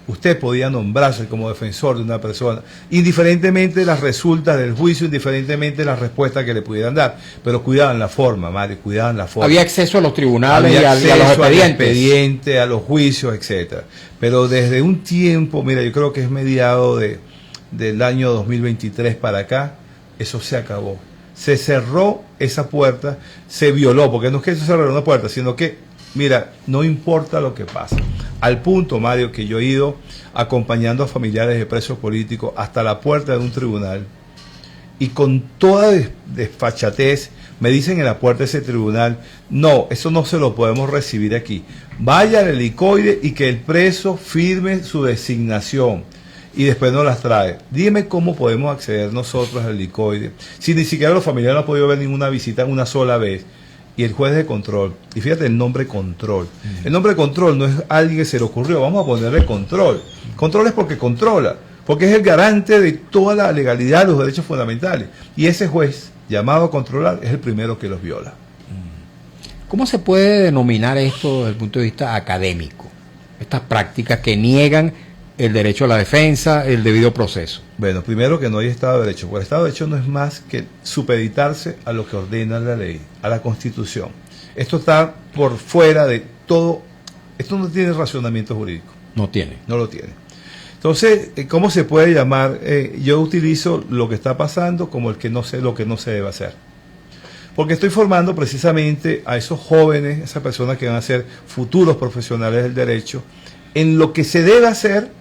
usted podía nombrarse como defensor de una persona, indiferentemente de las resultas del juicio, indiferentemente de las respuestas que le pudieran dar, pero cuidaban la forma, Mario, cuidaban la forma. Había acceso a los tribunales y a los expedientes, a los juicios, etcétera. Pero desde un tiempo, mira, yo creo que es mediado del año 2023 para acá, eso se acabó. Se cerró esa puerta, se violó, porque no es que se cerró una puerta, sino que, mira, no importa lo que pasa. Al punto, Mario, que yo he ido acompañando a familiares de presos políticos hasta la puerta de un tribunal y con toda desfachatez me dicen en la puerta de ese tribunal: no, eso no se lo podemos recibir aquí. Vaya al helicoide y que el preso firme su designación y después nos las trae. Dime cómo podemos acceder nosotros al helicoide si ni siquiera los familiares no han podido ver ninguna visita una sola vez. Y el juez de control, y fíjate el nombre control. El nombre control no es alguien que se le ocurrió, vamos a ponerle control. Control es porque controla, porque es el garante de toda la legalidad de los derechos fundamentales. Y ese juez, llamado a controlar, es el primero que los viola. ¿Cómo se puede denominar esto desde el punto de vista académico? Estas prácticas que niegan el derecho a la defensa, el debido proceso. Bueno, primero que no hay Estado de Derecho, porque el Estado de Derecho no es más que supeditarse a lo que ordena la ley, a la Constitución. Esto está por fuera de todo, esto no tiene racionamiento jurídico. No tiene. No lo tiene. Entonces, ¿cómo se puede llamar? Yo utilizo lo que está pasando como el que no sé, lo que no se debe hacer. Porque estoy formando precisamente a esos jóvenes, esas personas que van a ser futuros profesionales del derecho, en lo que se debe hacer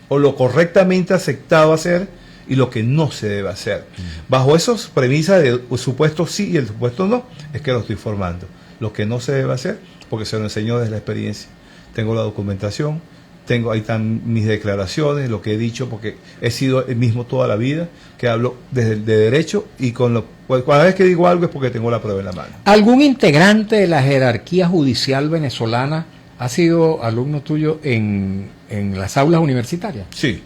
o lo correctamente aceptado hacer y lo que no se debe hacer. Bajo esas premisas de supuesto sí y el supuesto no, es que lo estoy formando. Lo que no se debe hacer, porque se lo enseñó desde la experiencia. Tengo la documentación, ahí están mis declaraciones, lo que he dicho, porque he sido el mismo toda la vida, que hablo desde el de derecho y cada vez que digo algo es porque tengo la prueba en la mano. ¿Algún integrante de la jerarquía judicial venezolana ha sido alumno tuyo en las aulas universitarias? Sí,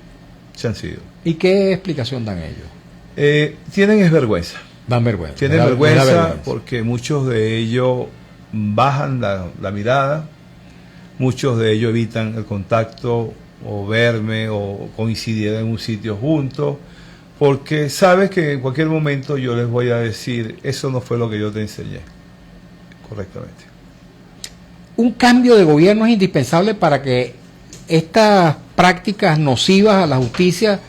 se han sido. ¿Y qué explicación dan ellos? Tienen vergüenza. Dan vergüenza. Tienen vergüenza porque muchos de ellos bajan la mirada, muchos de ellos evitan el contacto o verme o coincidir en un sitio juntos, porque sabes que en cualquier momento yo les voy a decir: eso no fue lo que yo te enseñé correctamente. ¿Un cambio de gobierno es indispensable para que estas prácticas nocivas a la justicia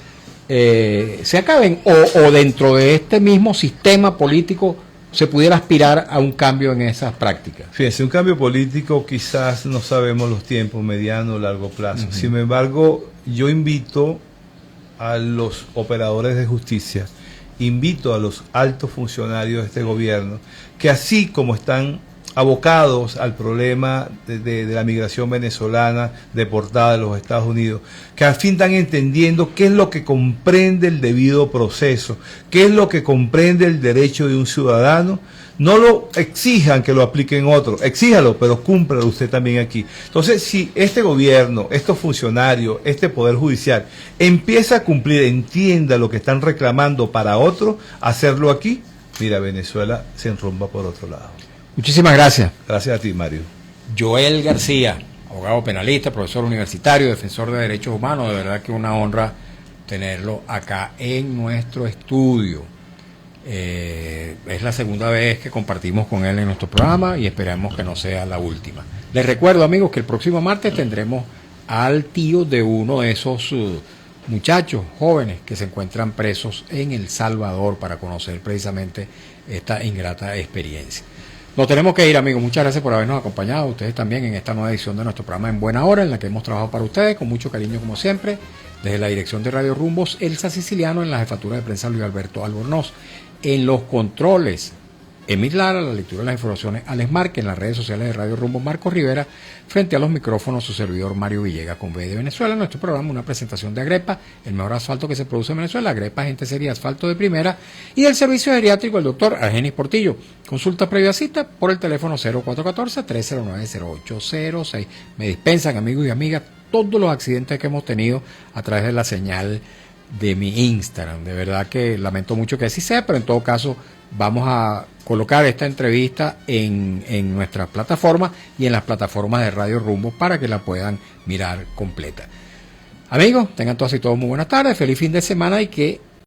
se acaben? ¿O dentro de este mismo sistema político se pudiera aspirar a un cambio en esas prácticas? Fíjense, un cambio político quizás no sabemos los tiempos, mediano o largo plazo. Sin embargo, yo invito a los operadores de justicia, invito a los altos funcionarios de este gobierno, que así como están abocados al problema de la migración venezolana deportada de los Estados Unidos, que al fin están entendiendo qué es lo que comprende el debido proceso, qué es lo que comprende el derecho de un ciudadano. No lo exijan que lo apliquen otros, exíjalo, pero cúmplalo usted también aquí. Entonces, si este gobierno, estos funcionarios, este Poder Judicial empieza a cumplir, entienda lo que están reclamando para otros, hacerlo aquí, mira, Venezuela se enrumba por otro lado. Muchísimas gracias. Gracias a ti, Mario. Joel García, abogado penalista, profesor universitario, defensor de derechos humanos, de verdad que una honra tenerlo acá en nuestro estudio. Es la segunda vez que compartimos con él en nuestro programa y esperamos que no sea la última. Les recuerdo, amigos, que el próximo martes tendremos al tío de uno de esos muchachos jóvenes que se encuentran presos en El Salvador para conocer precisamente esta ingrata experiencia. Nos tenemos que ir, amigos. Muchas gracias por habernos acompañado, ustedes también, en esta nueva edición de nuestro programa En Buena Hora, en la que hemos trabajado para ustedes con mucho cariño, como siempre, desde la dirección de Radio Rumbos, Elsa Siciliano, en la jefatura de prensa Luis Alberto Albornoz, en los controles Emil Lara, la lectura de las informaciones Alex Márquez, en las redes sociales de Radio Rumbos Marcos Rivera, frente a los micrófonos su servidor Mario Villegas con B de Venezuela. Nuestro programa, una presentación de Agrepa, el mejor asfalto que se produce en Venezuela. Agrepa, gente seria, asfalto de primera, y del servicio geriátrico el doctor Argenis Portillo. Consulta previa cita por el teléfono 0414-309-0806. Me dispensan, amigos y amigas, todos los accidentes que hemos tenido a través de la señal de mi Instagram. De verdad que lamento mucho que así sea, pero en todo caso vamos a colocar esta entrevista en nuestras plataformas y en las plataformas de Radio Rumbo para que la puedan mirar completa. Amigos, tengan todas y todos muy buenas tardes, feliz fin de semana y que